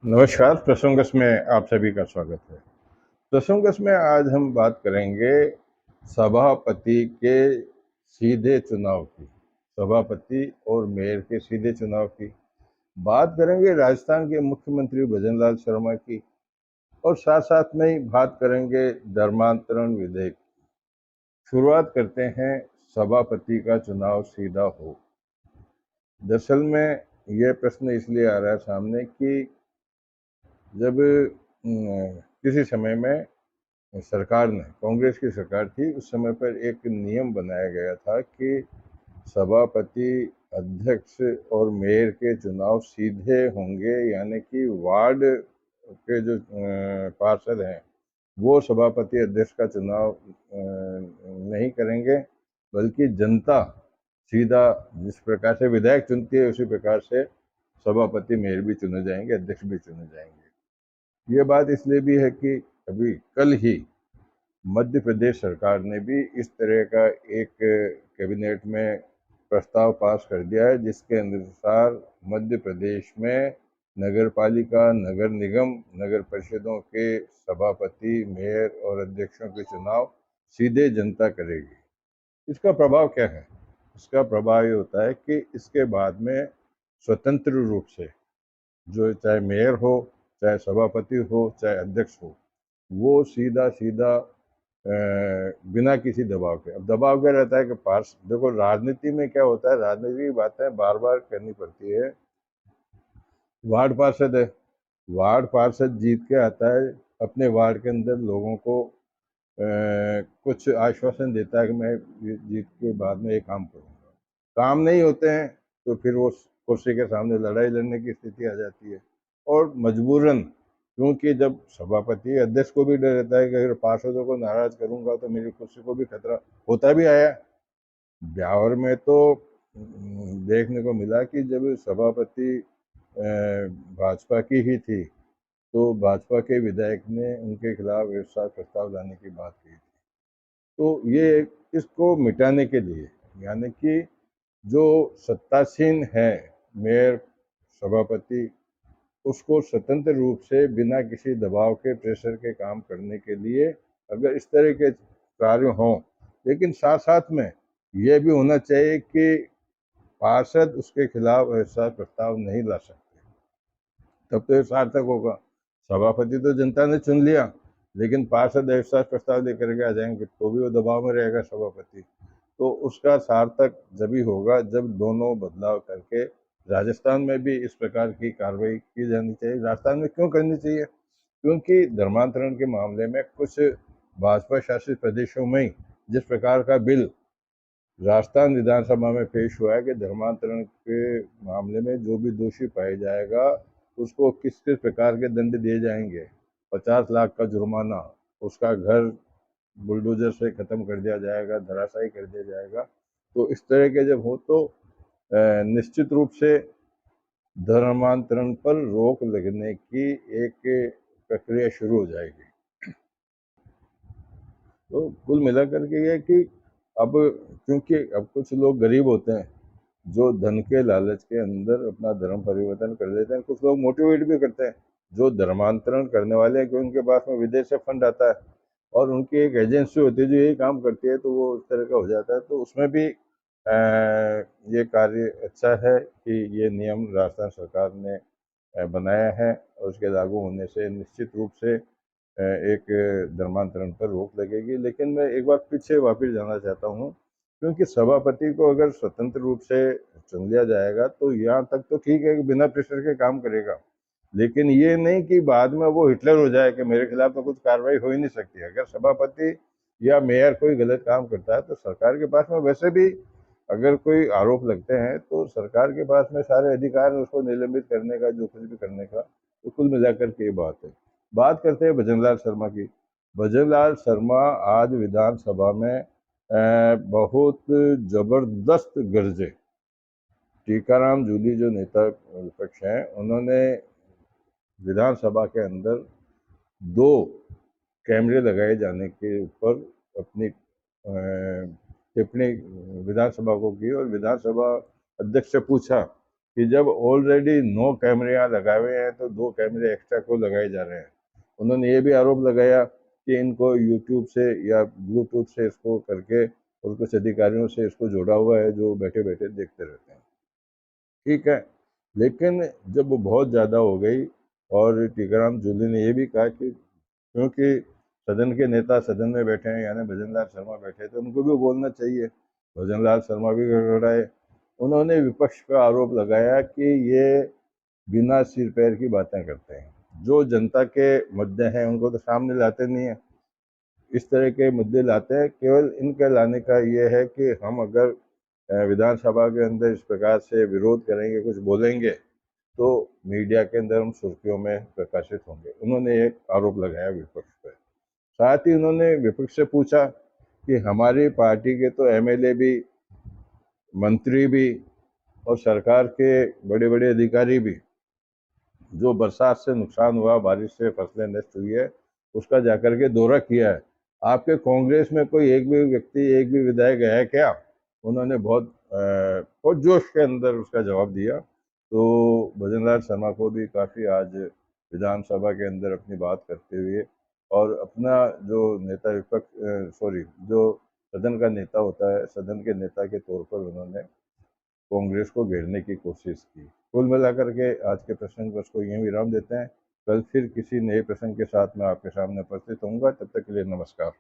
नमस्कार। प्रसंगस में आप सभी का स्वागत है। प्रसंगस में आज हम बात करेंगे सभापति के सीधे चुनाव की, सभापति और मेयर के सीधे चुनाव की बात करेंगे, राजस्थान के मुख्यमंत्री भजनलाल शर्मा की, और साथ साथ में ही बात करेंगे धर्मांतरण विधेयक। शुरुआत करते हैं, सभापति का चुनाव सीधा हो। दरअसल में यह प्रश्न इसलिए आ रहा है सामने कि जब किसी समय में सरकार ने, कांग्रेस की सरकार थी उस समय पर, एक नियम बनाया गया था कि सभापति, अध्यक्ष और मेयर के चुनाव सीधे होंगे, यानी कि वार्ड के जो पार्षद हैं वो सभापति अध्यक्ष का चुनाव नहीं करेंगे, बल्कि जनता सीधा जिस प्रकार से विधायक चुनती है उसी प्रकार से सभापति, मेयर भी चुने जाएंगे, अध्यक्ष भी चुने जाएंगे। ये बात इसलिए भी है कि अभी कल ही मध्य प्रदेश सरकार ने भी इस तरह का एक कैबिनेट में प्रस्ताव पास कर दिया है, जिसके अनुसार मध्य प्रदेश में नगर पालिका, नगर निगम, नगर परिषदों के सभापति, मेयर और अध्यक्षों के चुनाव सीधे जनता करेगी। इसका प्रभाव क्या है? इसका प्रभाव ये होता है कि इसके बाद में स्वतंत्र रूप से, जो चाहे मेयर हो, चाहे सभापति हो, चाहे अध्यक्ष हो, वो सीधा सीधा बिना किसी दबाव के, अब दबाव क्या रहता है कि पार्स, देखो राजनीति में क्या होता है, राजनीति की बातें बार बार करनी पड़ती है। वार्ड पार्षद है, वार्ड पार्षद जीत के आता है, अपने वार्ड के अंदर लोगों को कुछ आश्वासन देता है कि मैं जीत के बाद में ये काम करूँगा। काम नहीं होते हैं तो फिर वो कुर्सी के सामने लड़ाई लड़ने की स्थिति आ जाती है। और मजबूरन, क्योंकि जब सभापति, अध्यक्ष को भी डर रहता है कि अगर पार्षदों को नाराज करूंगा तो मेरी कुर्सी को भी खतरा होता भी आया। ब्यावर में तो देखने को मिला कि जब सभापति भाजपा की ही थी तो भाजपा के विधायक ने उनके खिलाफ अविश्वास प्रस्ताव लाने की बात की थी। तो ये इसको मिटाने के लिए, यानी कि जो सत्तासीन है मेयर, सभापति, उसको स्वतंत्र रूप से बिना किसी दबाव के, प्रेशर के काम करने के लिए अगर इस तरह के कार्य हों, लेकिन साथ साथ में यह भी होना चाहिए कि पार्षद उसके खिलाफ ऐसा प्रस्ताव नहीं ला सकते, तब तो ये सार्थक होगा। सभापति तो जनता ने चुन लिया, लेकिन पार्षद अविश्वास प्रस्ताव लेकर के आ जाएंगे तो भी वो दबाव में रहेगा सभापति। तो उसका सार्थक जभी होगा जब दोनों बदलाव करके, राजस्थान में भी इस प्रकार की कार्रवाई की जानी चाहिए। राजस्थान में क्यों करनी चाहिए? क्योंकि धर्मांतरण के मामले में कुछ भाजपा शासित प्रदेशों में जिस प्रकार का बिल राजस्थान विधानसभा में पेश हुआ है कि धर्मांतरण के मामले में जो भी दोषी पाया जाएगा उसको किस किस प्रकार के दंड दिए जाएंगे, 50 लाख का जुर्माना, उसका घर बुलडोजर से खत्म कर दिया जाएगा, धराशायी कर दिया जाएगा। तो इस तरह के जब हो तो निश्चित रूप से धर्मांतरण पर रोक लगने की एक प्रक्रिया शुरू हो जाएगी। तो कुल मिलाकर के ये कि अब, क्योंकि अब कुछ लोग गरीब होते हैं जो धन के लालच के अंदर अपना धर्म परिवर्तन कर लेते हैं, कुछ लोग मोटिवेट भी करते हैं जो धर्मांतरण करने वाले हैं कि उनके पास में विदेश से फंड आता है और उनकी एक एजेंसी होती है जो यही काम करती है, तो वो इस तरह का हो जाता है। तो उसमें भी ये कार्य अच्छा है कि ये नियम राजस्थान सरकार ने बनाया है, और उसके लागू होने से निश्चित रूप से एक धर्मांतरण पर रोक लगेगी। लेकिन मैं एक बार पीछे वापस जाना चाहता हूँ, क्योंकि सभापति को अगर स्वतंत्र रूप से चुन लिया जाएगा तो यहाँ तक तो ठीक है कि बिना प्रेशर के काम करेगा, लेकिन ये नहीं कि बाद में वो हिटलर हो जाए कि मेरे खिलाफ तो कुछ कार्रवाई हो ही नहीं सकती। अगर सभापति या मेयर कोई गलत काम करता है तो सरकार के पास में वैसे भी अगर कोई आरोप लगते हैं तो सरकार के पास में सारे अधिकार है उसको निलंबित करने का, जो कुछ भी करने का। तो कुल मिलाकर के ये बात है। बात करते हैं भजनलाल शर्मा की। भजनलाल शर्मा आज विधानसभा में बहुत जबरदस्त गरजे। टीकाराम जूली जो नेता विपक्ष हैं, उन्होंने विधानसभा के अंदर 2 कैमरे लगाए जाने के ऊपर अपनी टिप्पणी विधानसभा को की और विधानसभा अध्यक्ष से पूछा कि जब ऑलरेडी 9 कैमरे यहाँ लगाए हुए हैं तो 2 कैमरे एक्स्ट्रा क्यों लगाए जा रहे हैं। उन्होंने ये भी आरोप लगाया कि इनको यूट्यूब से या ब्लूटूथ से इसको करके और कुछ अधिकारियों से इसको जोड़ा हुआ है जो बैठे बैठे देखते रहते हैं। ठीक है, लेकिन जब वो बहुत ज़्यादा हो गई और टीकाराम जूली ने ये भी कहा कि क्योंकि सदन के नेता सदन में बैठे हैं, यानी भजन लाल शर्मा बैठे, तो उनको भी बोलना चाहिए। भजन लाल शर्मा भी गड़गड़ाए। उन्होंने विपक्ष पर आरोप लगाया कि ये बिना सिर पैर की बातें करते हैं, जो जनता के मुद्दे हैं उनको तो सामने लाते नहीं है, इस तरह के मुद्दे लाते हैं। केवल इनके लाने का ये है कि हम अगर विधानसभा के अंदर इस प्रकार से विरोध करेंगे, कुछ बोलेंगे, तो मीडिया के अंदर हम सुर्खियों में प्रकाशित होंगे। उन्होंने एक आरोप लगाया विपक्ष पर। साथ ही उन्होंने विपक्ष से पूछा कि हमारी पार्टी के तो एमएलए भी, मंत्री भी और सरकार के बड़े बड़े अधिकारी भी, जो बरसात से नुकसान हुआ, बारिश से फसलें नष्ट हुई है, उसका जाकर के दौरा किया है। आपके कांग्रेस में कोई एक भी व्यक्ति, एक भी विधायक है क्या? उन्होंने बहुत जोश के अंदर उसका जवाब दिया। तो भजनलाल शर्मा को भी काफ़ी आज विधानसभा के अंदर अपनी बात करते हुए और अपना जो नेता विपक्ष सॉरी जो सदन का नेता होता है, सदन के नेता के तौर पर उन्होंने कांग्रेस को घेरने की कोशिश की। कुल मिलाकर के आज के प्रसंग बस को यहीं विराम देते हैं। कल फिर किसी नए प्रसंग के साथ मैं आपके सामने उपस्थित होऊंगा। तब तक के लिए नमस्कार।